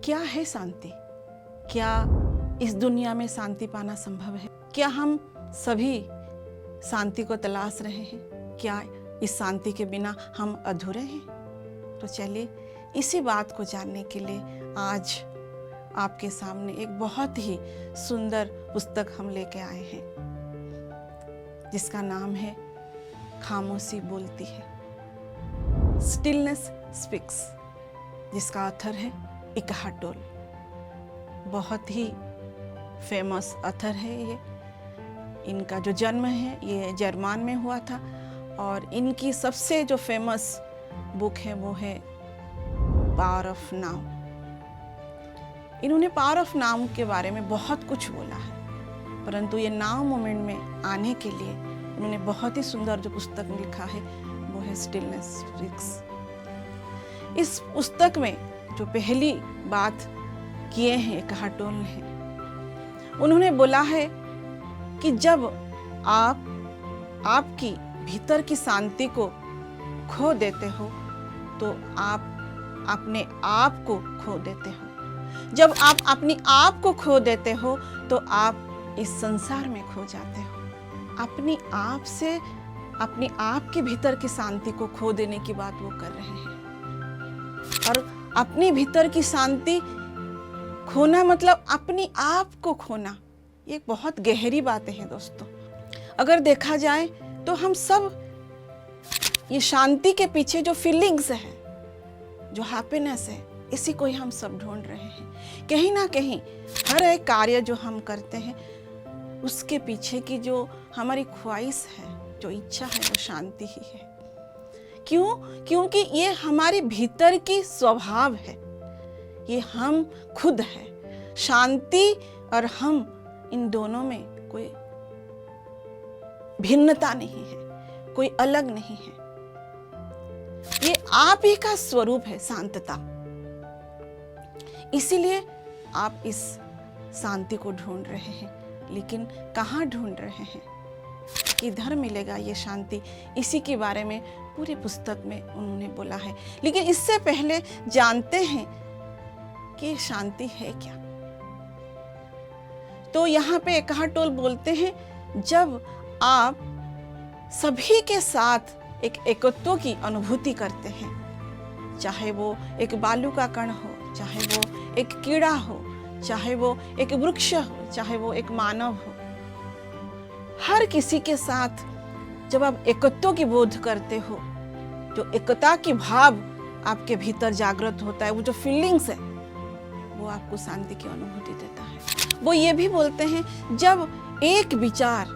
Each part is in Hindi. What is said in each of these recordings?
क्या है शांति? क्या इस दुनिया में शांति पाना संभव है? क्या हम सभी शांति को तलाश रहे हैं? क्या इस शांति के बिना हम अधूरे हैं? तो चलिए इसी बात को जानने के लिए आज आपके सामने एक बहुत ही सुंदर पुस्तक हम लेके आए हैं, जिसका नाम है खामोशी बोलती है, स्टिलनेस स्पीक्स, जिसका ऑथर है इकहार्ट टोल। बहुत ही फेमस ऑथर है ये। इनका जो जन्म है ये जर्मन में हुआ था और इनकी सबसे जो फेमस बुक है वो है पावर ऑफ नाउ। इन्होंने पावर ऑफ नाउ के बारे में बहुत कुछ बोला है, परंतु ये नाउ मोमेंट में आने के लिए उन्होंने बहुत ही सुंदर जो पुस्तक लिखा है वो है स्टिलनेस स्पीक्स। इस पुस्तक में जो पहली बात किए हैं इकहार्ट टोल ने, उन्होंने बोला है कि जब आप आपकी भीतर की शांति को खो देते हो तो आप अपने आप को खो देते हो। जब आप अपने आप को खो देते हो तो आप इस संसार में खो जाते हो। अपने आप से अपने आप के भीतर की शांति को खो देने की बात वो कर रहे हैं। और अपने भीतर की शांति खोना मतलब अपने आप को खोना, ये बहुत गहरी बातें हैं दोस्तों। अगर देखा जाए तो हम सब ये शांति के पीछे जो फीलिंग्स है, जो हैप्पीनेस है, इसी को ही हम सब ढूंढ रहे हैं। कहीं ना कहीं हर एक कार्य जो हम करते हैं उसके पीछे की जो हमारी ख्वाहिश है, जो इच्छा है, वो शांति ही है। क्यों? क्योंकि ये हमारे भीतर की स्वभाव है, ये हम खुद है। शांति और हम, इन दोनों में कोई भिन्नता नहीं है, कोई अलग नहीं है। ये आप ही का स्वरूप है शांतता। इसीलिए आप इस शांति को ढूंढ रहे हैं, लेकिन कहाँ ढूंढ रहे हैं, किधर मिलेगा ये शांति? इसी के बारे में पूरी पुस्तक में उन्होंने बोला है। लेकिन इससे पहले जानते हैं कि शांति है क्या। तो यहाँ पे इकहार्ट टोल बोलते हैं, जब आप सभी के साथ एक एकत्व की अनुभूति करते हैं, चाहे वो एक बालू का कण हो, चाहे वो एक कीड़ा हो, चाहे वो एक वृक्ष हो, चाहे वो एक मानव हो, हर किसी के साथ जब आप एकत्व की बोध करते हो, जो एकता की भाव आपके भीतर जागृत होता है, वो जो फीलिंग्स है, वो आपको शांति की अनुभूति देता है। वो ये भी बोलते हैं, जब एक विचार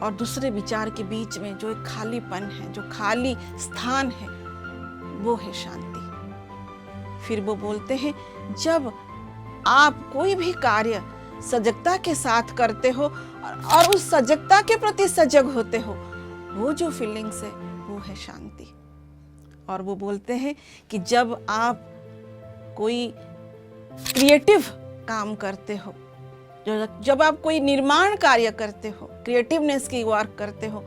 और दूसरे विचार के बीच में जो एक खालीपन है, जो खाली स्थान है, वो है शांति। फिर वो बोलते हैं, जब आप कोई भी कार्य सजगता के साथ करते हो और उस सजगता के प्रति सजग होते हो, वो जो फीलिंग्स है वो है शांति। और वो बोलते हैं कि जब आप कोई क्रिएटिव काम करते हो, जब आप कोई निर्माण कार्य करते हो, क्रिएटिवनेस की वर्क करते हो,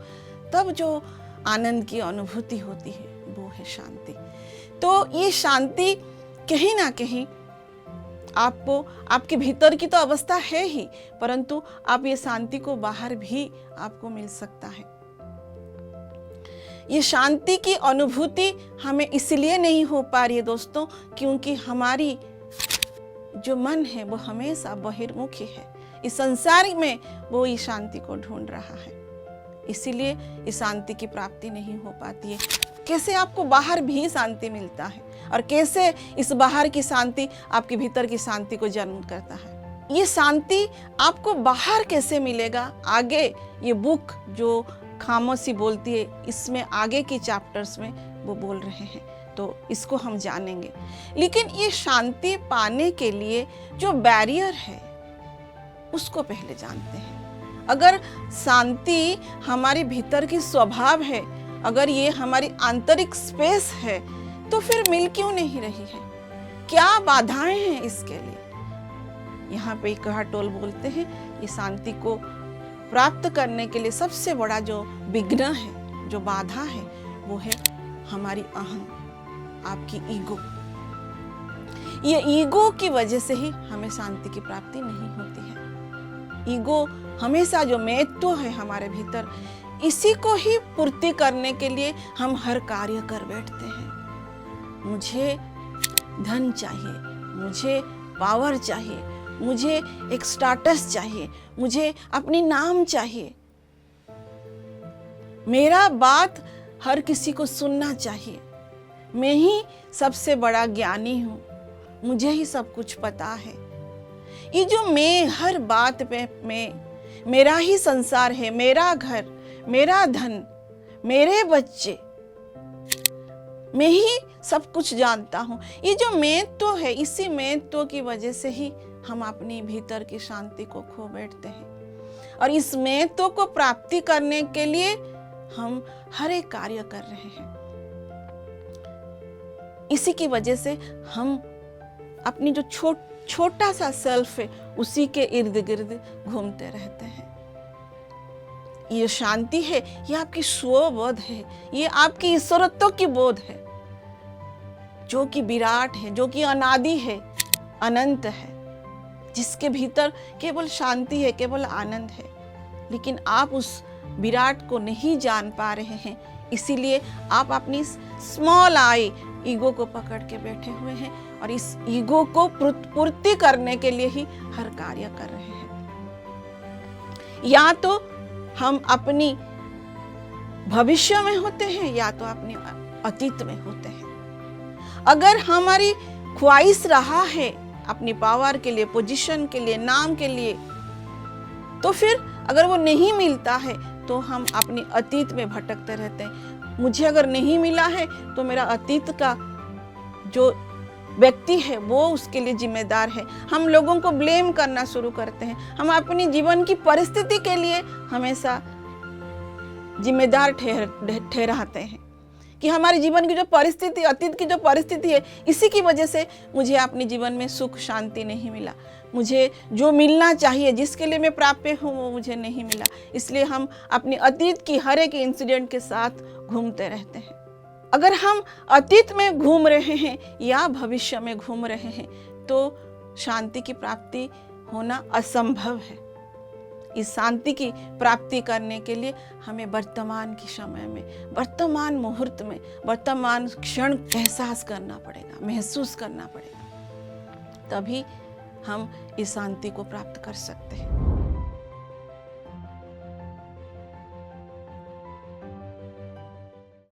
तब जो आनंद की अनुभूति होती है वो है शांति। तो ये शांति कहीं ना कहीं आपको, आपके भीतर की तो अवस्था है ही, परंतु आप ये शांति को बाहर भी आपको मिल सकता है। ये शांति की अनुभूति हमें इसलिए नहीं हो पा रही है दोस्तों, क्योंकि हमारी जो मन है वो हमेशा बहिर्मुखी है। इस संसार में वो इस शांति को ढूंढ रहा है, इसीलिए इस शांति की प्राप्ति नहीं हो पाती है। कैसे आपको बाहर भी शांति मिलता है और कैसे इस बाहर की शांति आपके भीतर की शांति को जन्म करता है? ये शांति आपको बाहर कैसे मिलेगा? आगे ये बुक जो खामोशी बोलती है, इसमें आगे के चैप्टर्स में वो बोल रहे हैं, तो इसको हम जानेंगे। लेकिन ये शांति पाने के लिए जो बैरियर है उसको पहले जानते हैं। अगर शांति हमारे भीतर की स्वभाव है, अगर ये हमारी आंतरिक स्पेस है, तो फिर मिल क्यों नहीं रही है? क्या बाधाएं हैं इसके लिए? यहाँ पे इकहार्ट टोल बोलते हैं, ये शांति को प्राप्त करने के लिए सबसे बड़ा जो विघ्न है, जो बाधा है, वो है हमारी अहं, आपकी ईगो। ये ईगो की वजह से ही हमें शांति की प्राप्ति नहीं होती है। ईगो हमेशा जो महत्व है हमारे भीतर, इसी को ही पूर्ति करने के लिए हम हर कार्य कर बैठते हैं। मुझे धन चाहिए, मुझे पावर चाहिए, मुझे एक स्टेटस चाहिए, मुझे अपनी नाम चाहिए, मेरा बात हर किसी को सुनना चाहिए, मैं ही सबसे बड़ा ज्ञानी हूँ, मुझे ही सब कुछ पता है। ये जो मैं हर बात पे मेरा ही संसार है, मेरा घर, मेरा धन, मेरे बच्चे, मैं ही सब कुछ जानता हूँ, ये जो महत्व है, इसी महत्व की वजह से ही हम अपनी भीतर की शांति को खो बैठते हैं। और इस महत्व को प्राप्ति करने के लिए हम हर एक कार्य कर रहे हैं। इसी की वजह से हम अपनी जो छोटा सा सेल्फ है, उसी के इर्द गिर्द घूमते रहते हैं। ये शांति है, ये आपकी स्वबोध है, ये आपकी ईश्वरत्व की बोध है, जो कि विराट है, जो कि अनादि है, अनंत है, जिसके भीतर केवल शांति है, केवल आनंद है। लेकिन आप उस विराट को नहीं जान पा रहे हैं, इसीलिए आप अपनी स्मॉल आई ईगो को पकड़ के बैठे हुए हैं और इस ईगो को पूर्ति करने के लिए ही हर कार्य कर रहे हैं। या तो हम अपनी भविष्य में होते हैं या तो अपने अतीत में होते हैं। अगर हमारी ख्वाहिश रहा है अपनी पावर के लिए, पोजीशन के लिए, नाम के लिए, तो फिर अगर वो नहीं मिलता है तो हम अपनी अतीत में भटकते रहते हैं। मुझे अगर नहीं मिला है तो मेरा अतीत का जो व्यक्ति है वो उसके लिए जिम्मेदार है। हम लोगों को ब्लेम करना शुरू करते हैं। हम अपनी जीवन की परिस्थिति के लिए हमेशा जिम्मेदार ठहराते हैं कि हमारे जीवन की जो परिस्थिति, अतीत की जो परिस्थिति है, इसी की वजह से मुझे अपने जीवन में सुख शांति नहीं मिला, मुझे जो मिलना चाहिए, जिसके लिए मैं प्राप्य हूँ, वो मुझे नहीं मिला। इसलिए हम अपने अतीत की हर एक इंसिडेंट के साथ घूमते रहते हैं। अगर हम अतीत में घूम रहे हैं या भविष्य में घूम रहे हैं तो शांति की प्राप्ति होना असंभव है। इस शांति की प्राप्ति करने के लिए हमें वर्तमान के समय में, वर्तमान मुहूर्त में, वर्तमान क्षण एहसास करना पड़ेगा, महसूस करना पड़ेगा, तभी हम इस शांति को प्राप्त कर सकते हैं।